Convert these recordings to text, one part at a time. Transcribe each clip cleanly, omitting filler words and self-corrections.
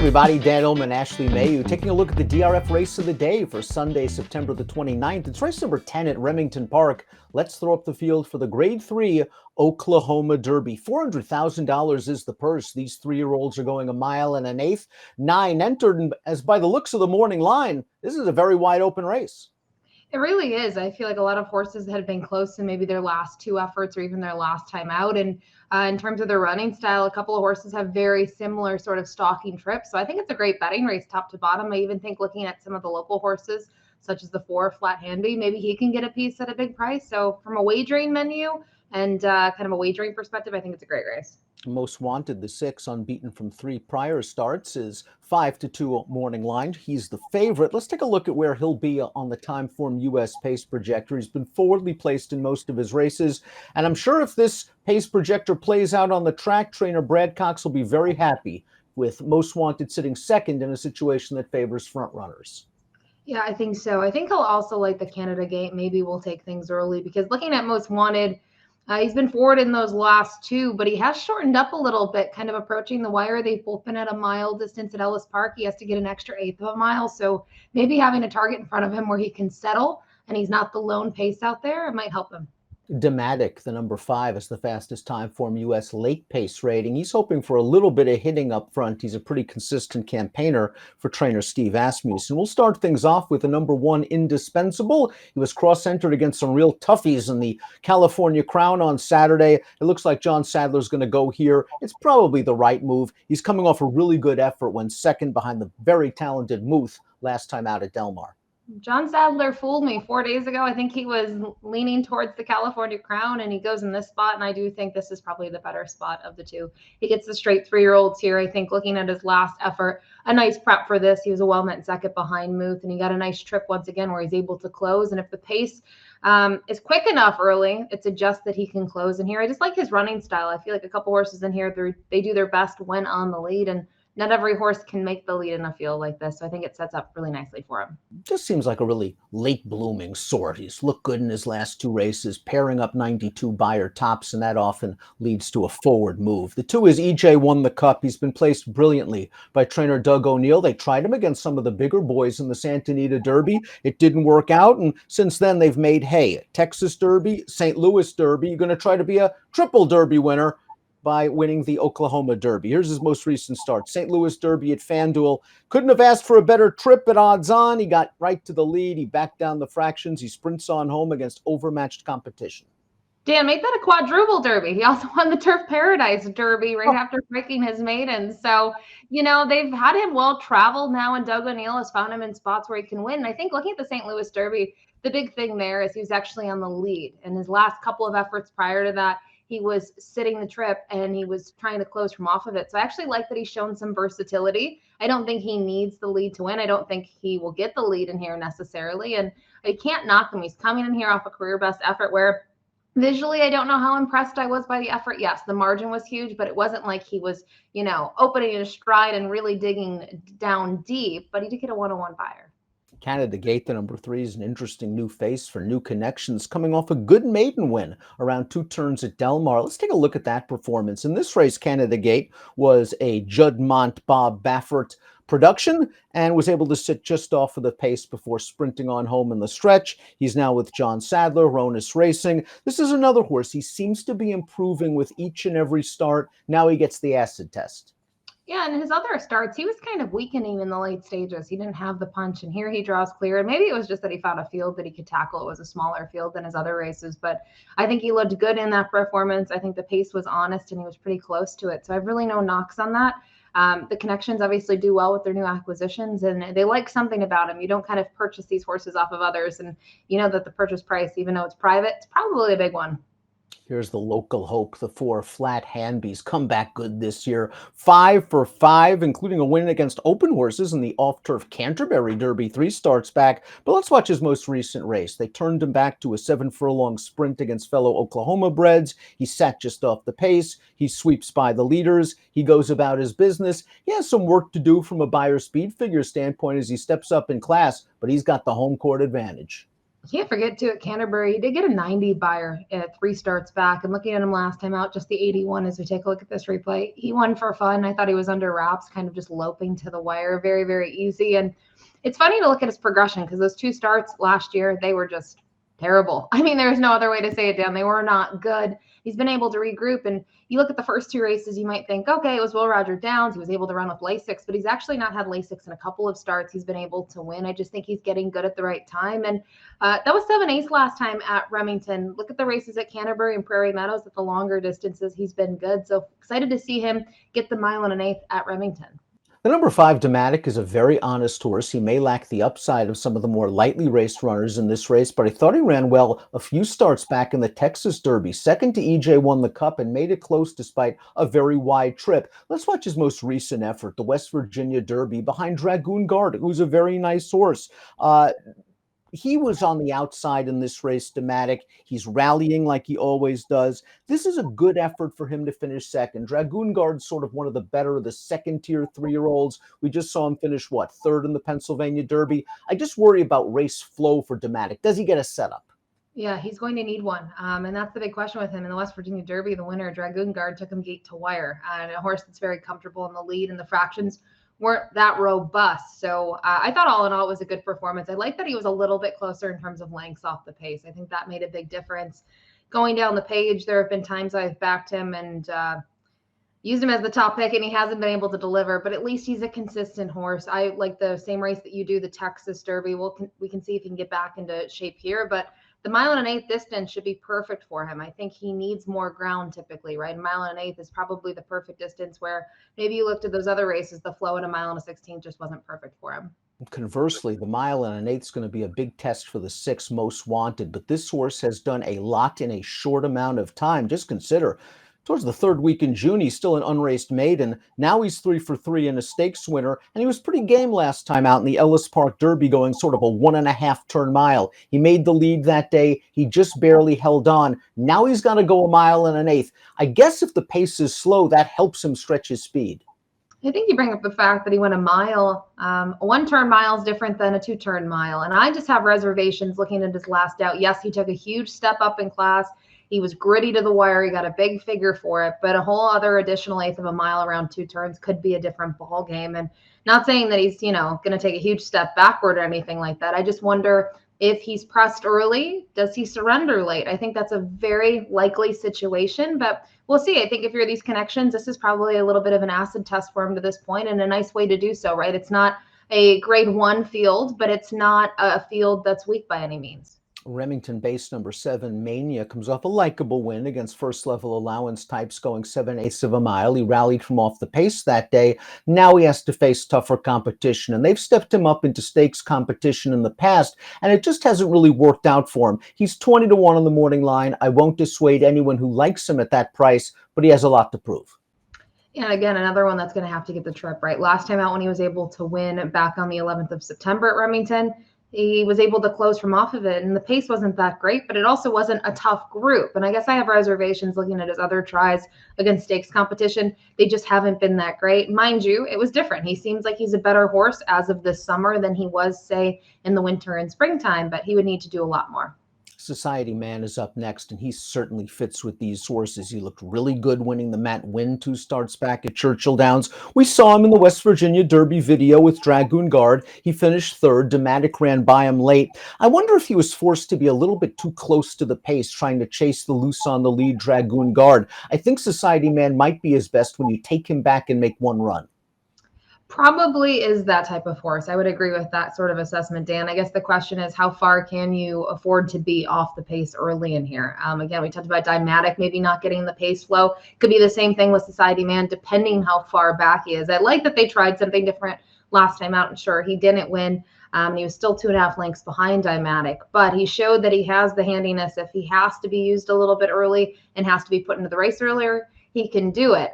everybody, Dan Illman, Ashley Mailloux, taking a look at the DRF race of the day for Sunday, September the 29th. It's race number 10 at Remington Park. Let's throw up the field for the Grade 3 Oklahoma Derby. $400,000 is the purse. These 3-year-olds are going 1 1/8 miles. 9 entered, and as by the looks of the morning line, this is a very wide open race. It really is. I feel like a lot of horses had been close to maybe their last 2 efforts or even their last time out. And in terms of their running style, a couple of horses have very similar sort of stalking trips. So I think it's a great betting race top to bottom. I even think looking at some of the local horses, such as the 4 Flat Hanby, maybe he can get a piece at a big price. So from a wagering menu and kind of a wagering perspective, I think it's a great race. Most Wanted, the 6, unbeaten from 3 prior starts, is 5-2 morning line. He's the favorite. Let's take a look at where he'll be on the Timeform US pace projector. He's been forwardly placed in most of his races, and I'm sure if this pace projector plays out on the track, trainer Brad Cox will be very happy with Most Wanted sitting second in a situation that favors front runners. Yeah, I think so. I think he'll also like the Canada gate. Maybe we'll take things early because looking at Most Wanted, he's been forward in those last 2, but he has shortened up a little bit, kind of approaching the wire. They've both been at a mile distance at Ellis Park. He has to get an extra 1/8 of a mile. So maybe having a target in front of him where he can settle and he's not the lone pace out there, it might help him. Dimatic, the number 5, is the fastest Timeform US late pace rating. He's hoping for a little bit of hitting up front. He's a pretty consistent campaigner for trainer Steve Asmussen. We'll start things off with the number 1, Indispensable. He was cross-entered against some real toughies in the California Crown on Saturday. It looks like John Sadler's going to go here. It's probably the right move. He's coming off a really good effort when second behind the very talented Muth last time out at Del Mar. John Sadler fooled me 4 days ago. I think he was leaning towards the California Crown, and he goes in this spot, and I do think this is probably the better spot of the 2. He gets the straight 3-year-olds here. I think looking at his last effort, a nice prep for this. He was a well-met second behind Muth, and he got a nice trip once again where he's able to close. And if the pace is quick enough early, it's a just that he can close in here. I just like his running style. I feel like a couple horses in here, they do their best when on the lead, and not every horse can make the lead in a field like this. So I think it sets up really nicely for him. Just seems like a really late blooming sort. He's looked good in his last 2 races, pairing up 92 buyer tops, and that often leads to a forward move. The 2 is EJ Won the Cup. He's been placed brilliantly by trainer Doug O'Neill. They tried him against some of the bigger boys in the Santa Anita Derby. It didn't work out, and since then they've made hay. Texas Derby, St. Louis Derby. You're going to try to be a triple Derby winner by winning the Oklahoma Derby. Here's his most recent start. St. Louis Derby at FanDuel. Couldn't have asked for a better trip at odds on. He got right to the lead. He backed down the fractions. He sprints on home against overmatched competition. Dan, make that a quadruple Derby. He also won the Turf Paradise Derby right after breaking his maiden. So, they've had him well traveled now, and Doug O'Neill has found him in spots where he can win. And I think looking at the St. Louis Derby, the big thing there is he was actually on the lead. And his last couple of efforts prior to that, he was sitting the trip and he was trying to close from off of it. So I actually like that he's shown some versatility. I don't think he needs the lead to win. I don't think he will get the lead in here necessarily. And I can't knock him. He's coming in here off a career best effort where visually, I don't know how impressed I was by the effort. Yes, the margin was huge, but it wasn't like he was, opening his stride and really digging down deep, but he did get a 101 buyer. Canada Gate, the number 3, is an interesting new face for new connections, coming off a good maiden win around 2 turns at Del Mar. Let's take a look at that performance. In this race, Canada Gate was a Judd Mont, Bob Baffert production and was able to sit just off of the pace before sprinting on home in the stretch. He's now with John Sadler, Ronis Racing. This is another horse. He seems to be improving with each and every start. Now he gets the acid test. Yeah, and his other starts, he was kind of weakening in the late stages. He didn't have the punch, and here he draws clear. And maybe it was just that he found a field that he could tackle. It was a smaller field than his other races, but I think he looked good in that performance. I think the pace was honest, and he was pretty close to it. So I have really no knocks on that. The connections obviously do well with their new acquisitions, and they like something about him. You don't kind of purchase these horses off of others, and you know that the purchase price, even though it's private, it's probably a big one. Here's the local hope. The 4 Flat Hanbys come back good this year. 5 for 5, including a win against open horses in the off-turf Canterbury Derby 3 starts back. But let's watch his most recent race. They turned him back to a 7-furlong sprint against fellow Oklahoma breds. He sat just off the pace. He sweeps by the leaders. He goes about his business. He has some work to do from a buyer speed figure standpoint as he steps up in class, but he's got the home court advantage. Can't forget too at Canterbury, he did get a 90 buyer at 3 starts back. And looking at him last time out, just the 81 as we take a look at this replay. He won for fun. I thought he was under wraps, kind of just loping to the wire. Very, very easy. And it's funny to look at his progression because those 2 starts last year, they were just terrible. I mean, there's no other way to say it, Dan. They were not good. He's been able to regroup. And you look at the first 2 races, you might think, okay, it was Will Roger Downs. He was able to run with Lasix, but he's actually not had Lasix in a couple of starts. He's been able to win. I just think he's getting good at the right time. And that was 7/8 last time at Remington. Look at the races at Canterbury and Prairie Meadows at the longer distances. He's been good. So excited to see him get the 1.125 at Remington. The number 5 Dimatic is a very honest horse. He may lack the upside of some of the more lightly raced runners in this race, but I thought he ran well a few starts back in the Texas Derby. Second to EJ won the Cup and made it close despite a very wide trip. Let's watch his most recent effort, the West Virginia Derby, behind Dragoon Guard, who's a very nice horse. He was on the outside in this race, Dimatic. He's rallying like he always does. This is a good effort for him to finish second. Dragoon Guard's sort of one of the better of the second-tier 3-year-olds. We just saw him finish, what, third in the Pennsylvania Derby? I just worry about race flow for Dimatic. Does he get a setup? Yeah, he's going to need one. And that's the big question with him. In the West Virginia Derby, the winner, Dragoon Guard, took him gate to wire. And a horse that's very comfortable in the lead, and the fractions weren't that robust. So I thought all in all it was a good performance. I like that he was a little bit closer in terms of lengths off the pace. I think that made a big difference. Going down the page, there have been times I've backed him and used him as the top pick, and he hasn't been able to deliver, but at least he's a consistent horse. I like the same race that you do, the Texas Derby. We can see if he can get back into shape here, but the 1.125 distance should be perfect for him. I think he needs more ground typically, right? 1.125 is probably the perfect distance where maybe you looked at those other races, the flow at 1.16 just wasn't perfect for him. Conversely, the 1.125 is going to be a big test for the 6 most wanted, but this horse has done a lot in a short amount of time. Just consider, towards the 3rd week in June, he's still an unraced maiden. Now he's 3 for 3 in a stakes winner, and he was pretty game last time out in the Ellis Park Derby, going sort of a 1.5 turn mile. He made the lead that day. He just barely held on. Now he's got to go 1.125. I guess if the pace is slow, that helps him stretch his speed. I think you bring up the fact that he went a mile. A 1-turn mile is different than a 2-turn mile. And I just have reservations looking at his last out. Yes, he took a huge step up in class. He was gritty to the wire. He got a big figure for it, but a whole other additional 1/8 of a mile around 2 turns could be a different ball game. And not saying that he's, going to take a huge step backward or anything like that. I just wonder if he's pressed early, does he surrender late? I think that's a very likely situation, but we'll see. I think if you're these connections, this is probably a little bit of an acid test for him to this point, and a nice way to do so, right? It's not a grade 1 field, but it's not a field that's weak by any means. Remington base number 7, Mena, comes off a likable win against first-level allowance types going 7/8 of a mile. He rallied from off the pace that day. Now he has to face tougher competition, and they've stepped him up into stakes competition in the past, and it just hasn't really worked out for him. He's 20 to 1 on the morning line. I won't dissuade anyone who likes him at that price, but he has a lot to prove. And again, another one that's going to have to get the trip right. Last time out when he was able to win back on the 11th of September at Remington, he was able to close from off of it, and the pace wasn't that great, but it also wasn't a tough group. And I guess I have reservations looking at his other tries against stakes competition. They just haven't been that great. Mind you, it was different. He seems like he's a better horse as of this summer than he was, say, in the winter and springtime, but he would need to do a lot more. Society Man is up next, and he certainly fits with these horses. He looked really good winning the Matt Wynn 2 starts back at Churchill Downs. We saw him in the West Virginia Derby video with Dragoon Guard. He finished 3rd. Dimatic ran by him late. I wonder if he was forced to be a little bit too close to the pace, trying to chase the loose on the lead Dragoon Guard. I think Society Man might be his best when you take him back and make one run. Probably is that type of horse. I would agree with that sort of assessment, Dan. I guess the question is, how far can you afford to be off the pace early in here? Again, we talked about Dimatic maybe not getting the pace flow. Could be the same thing with Society Man, depending how far back he is. I like that they tried something different last time out, and sure, he didn't win. He was still 2.5 lengths behind Dimatic, but he showed that he has the handiness. If he has to be used a little bit early and has to be put into the race earlier, he can do it.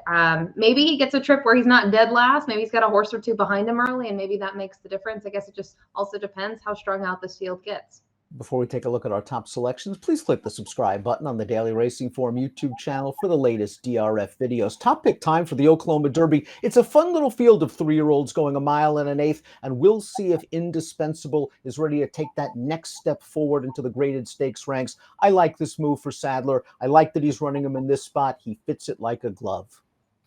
Maybe he gets a trip where he's not dead last. Maybe he's got a horse or 2 behind him early, and maybe that makes the difference. I guess it just also depends how strung out this field gets. Before we take a look at our top selections, please click the subscribe button on the Daily Racing Form YouTube channel for the latest DRF videos. Top pick time for the Oklahoma Derby. It's a fun little field of 3-year-olds going 1 1/8 and we'll see if Indispensable is ready to take that next step forward into the graded stakes ranks. I like this move for Sadler. I like that he's running him in this spot. He fits it like a glove.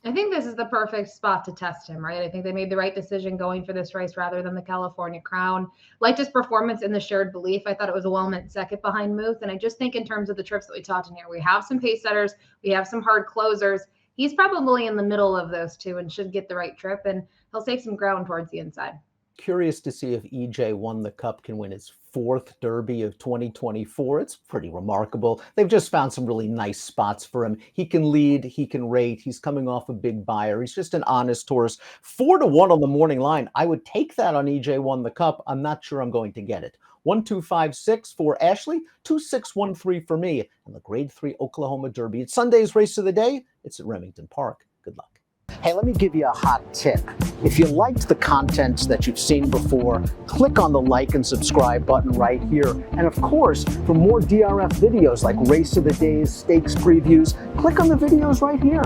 I think this is the perfect spot to test him, right? I think they made the right decision going for this race rather than the California Crown. Liked his performance in the Shared Belief. I thought it was a well-meant second behind Muth. And I just think in terms of the trips that we talked in here, we have some pace setters, we have some hard closers. He's probably in the middle of those two and should get the right trip, and he'll save some ground towards the inside. Curious to see if EJ Won the Cup can win his 4th Derby of 2024. It's pretty remarkable. They've just found some really nice spots for him. He can lead, he can rate, he's coming off a big buyer. He's just an honest horse. 4-1 on the morning line. I would take that on EJ Won the Cup. I'm not sure I'm going to get it. 1256 for Ashley, 2613 for me, and the Grade 3 Oklahoma Derby. It's Sunday's race of the day. It's at Remington Park. Good luck. Hey, let me give you a hot tip. If you liked the content that you've seen before, click on the like and subscribe button right here. And of course, for more DRF videos like Race of the Days, stakes previews, click on the videos right here.